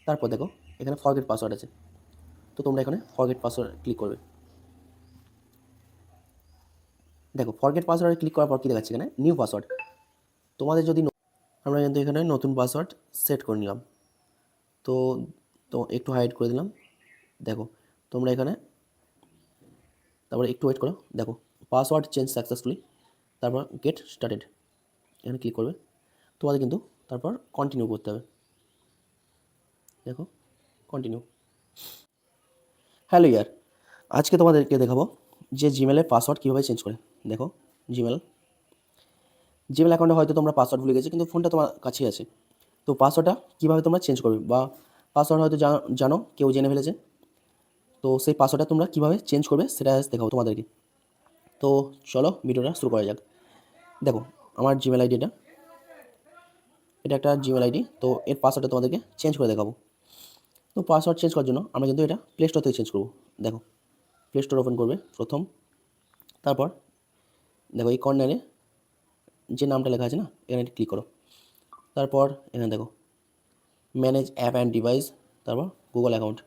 তারপর দেখো এখানে ফরগেট পাসওয়ার্ড আছে, তো তোমরা এখানে ফরগেট পাসওয়ার্ড ক্লিক করবে। দেখো ফরগেট পাসওয়ার্ডে ক্লিক করার পর কী দেখাচ্ছে এখানে নিউ পাসওয়ার্ড। তোমাদের যদি আমরা কিন্তু এখানে নতুন পাসওয়ার্ড সেট করে নিলাম, তো তো একটু হাইড করে দিলাম। দেখো তোমরা এখানে তারপরে একটু ওয়েট করো, দেখো পাসওয়ার্ড চেঞ্জ সাকসেসফুলি, তারপর গেট স্টার্টেড এখানে ক্লিক করবে। তোমাদের কিন্তু তারপর কন্টিনিউ করতে হবে। দেখো কন্টিনিউ। হ্যালো ইয়ার, আজকে তোমাদেরকে দেখাবো যে জিমেলের পাসওয়ার্ড কীভাবে চেঞ্জ করে। দেখো জিমেল অ্যাকাউন্টে হয়তো তোমরা পাসওয়ার্ড ভুলে গেছো, কিন্তু ফোনটা তোমার কাছেই আছে। তো পাসওয়ার্ডটা কীভাবে তোমরা চেঞ্জ করবে, বা পাসওয়ার্ড হয়তো জানো কেউ জেনে ফেলেছে, তো সেই পাসওয়ার্ডটা তোমরা কীভাবে চেঞ্জ করবে সেটা আজ দেখাবো তোমাদেরকে। তো চলো ভিডিওটা শুরু করা যাক। দেখো আমার জিমেল আইডি এটা একটা জিমেল আইডি, তো এর পাসওয়ার্ডটা তোমাদেরকে চেঞ্জ করে দেখাবো। তো পাসওয়ার্ড চেঞ্জ করার জন্য আমরা কিন্তু এটা প্লে স্টোর থেকে চেঞ্জ করবো। দেখো প্লে স্টোর ওপেন করবে প্রথম, তারপর দেখো এই কর্নারে যে নামটা লেখা আছে না, এখানে ক্লিক করো। তারপর এখানে দেখো ম্যানেজ অ্যাপ অ্যান্ড ডিভাইস, তারপর গুগল অ্যাকাউন্টে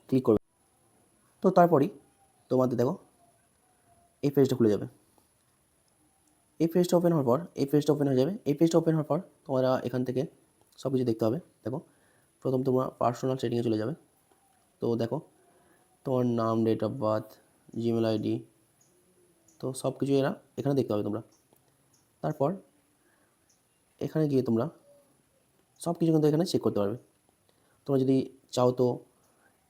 ক্লিক করবে। তো তারপরই তোমাদের দেখো এই পেজটা খুলে যাবে। এই পেজটা ওপেন হওয়ার পর তোমরা এখান থেকে সব কিছু দেখতে হবে। দেখো প্রথম তোমরা পার্সোনাল সেটিংয়ে চলে যাবে। তো দেখো তোমার নাম, date of birth, Gmail ID, তো সব কিছু এখানে দেখতে হবে তোমরা। তারপর এখানে গিয়ে তোমরা সব কিছু কিন্তু এখানে চেক করতে পারবে। তোমরা যদি চাও তো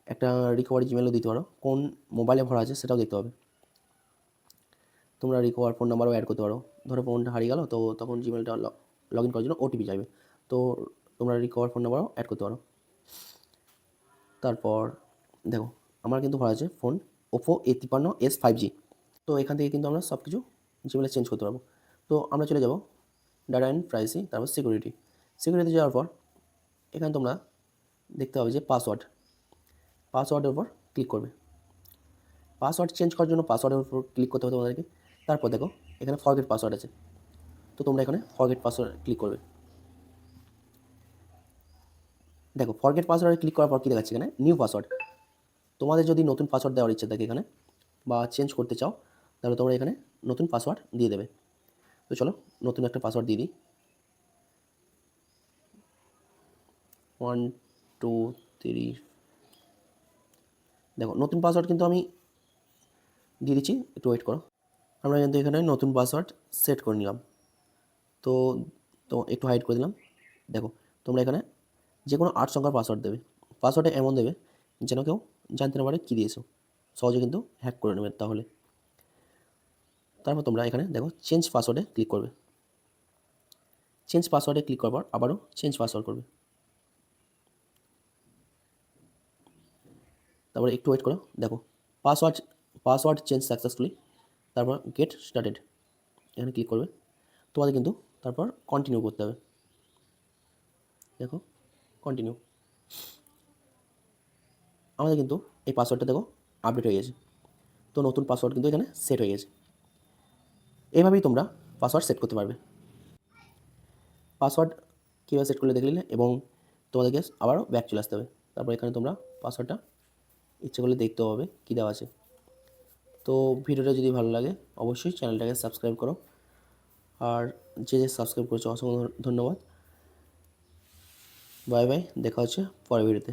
একটা রিকভারি জিমেলও দিতে পারো, কোন মোবাইলে ভরা আছে সেটাও দেখতে হবে। তোমরা রিকভার ফোন নাম্বারও অ্যাড করতে পারো। ধরো ফোনটা হারিয়ে গেল, তো তখন জিমেলটা লগ ইন করার জন্য ওটিপি চাইবে, তো তোমরা রিকভার ফোন নাম্বারও অ্যাড করতে পারো। তারপর দেখো আমার কিন্তু ভরা আছে ফোন ওপো A53s 5G, তো এখান থেকে কিন্তু আমরা সব কিছু জিমেলে চেঞ্জ করতে পারবো। তো আমরা চলে যাব ডাটা অ্যান্ড প্রাইভেসি, তারপর সিকিউরিটি যাওয়ার পর এখানে তোমরা দেখতে হবে যে পাসওয়ার্ডের উপর ক্লিক করবে। পাসওয়ার্ড চেঞ্জ করার জন্য পাসওয়ার্ডের উপর ক্লিক করতে হবে তোমাদেরকে। তারপর দেখো এখানে ফরগেট পাসওয়ার্ড আছে, তো তোমরা এখানে ফরগেট পাসওয়ার্ড ক্লিক করবে। দেখো ফরগেট পাসওয়ার্ডে ক্লিক করার পর কী দেখাচ্ছে এখানে নিউ পাসওয়ার্ড। তোমাদের যদি নতুন পাসওয়ার্ড দেওয়ার ইচ্ছা থাকে এখানে, বা চেঞ্জ করতে চাও, তাহলে তোমরা এখানে নতুন পাসওয়ার্ড দিয়ে দেবে। তো চলো নতুন একটা পাসওয়ার্ড দিয়ে দিই, 1 2 3। দেখো নতুন পাসওয়ার্ড কিন্তু আমি দিয়ে দিচ্ছি, একটু ওয়েট করো। আমরা কিন্তু এখানে নতুন পাসওয়ার্ড সেট করে নিলাম, তো তো একটু হাইড করে দিলাম। দেখো তোমরা এখানে যে কোনো 8 সংখ্যার পাসওয়ার্ড দেবে। পাসওয়ার্ডে এমন দেবে যেন কেউ জানতে না পারে কী দিয়েছো, সহজে কিন্তু হ্যাক করে নেবে তাহলে। তারপর তোমরা এখানে দেখো চেঞ্জ পাসওয়ার্ডে ক্লিক করবে। চেঞ্জ পাসওয়ার্ডে ক্লিক করার পর আবারও চেঞ্জ পাসওয়ার্ড করবে। তারপরে একটু ওয়েট করো, দেখো পাসওয়ার্ড চেঞ্জ সাকসেসফুলি, তারপর গেট স্টার্টেড এখানে ক্লিক করবে। তোমাদের কিন্তু তারপর কন্টিনিউ করতে হবে। দেখো কন্টিনিউ। আমাদের কিন্তু এই পাসওয়ার্ডটা দেখো আপডেট হয়ে গেছে, তো নতুন পাসওয়ার্ড কিন্তু এখানে সেট হয়ে গেছে। এইভাবেই তোমরা পাসওয়ার্ড সেট করতে পারবে। পাসওয়ার্ড কীভাবে সেট করলে দেখলে, এবং তোমাদেরকে আবারও ব্যাক চলে আসতে হবে। তারপর এখানে তোমরা পাসওয়ার্ডটা ইচ্ছে করলে দেখতেও হবে কী দেওয়া আছে। তো ভিডিওটা যদি ভালো লাগে অবশ্যই চ্যানেলটাকে সাবস্ক্রাইব করো, আর যে সাবস্ক্রাইব করেছো অসংখ্য ধন্যবাদ। বাই বাই, দেখা হচ্ছে পরের ভিডিওতে।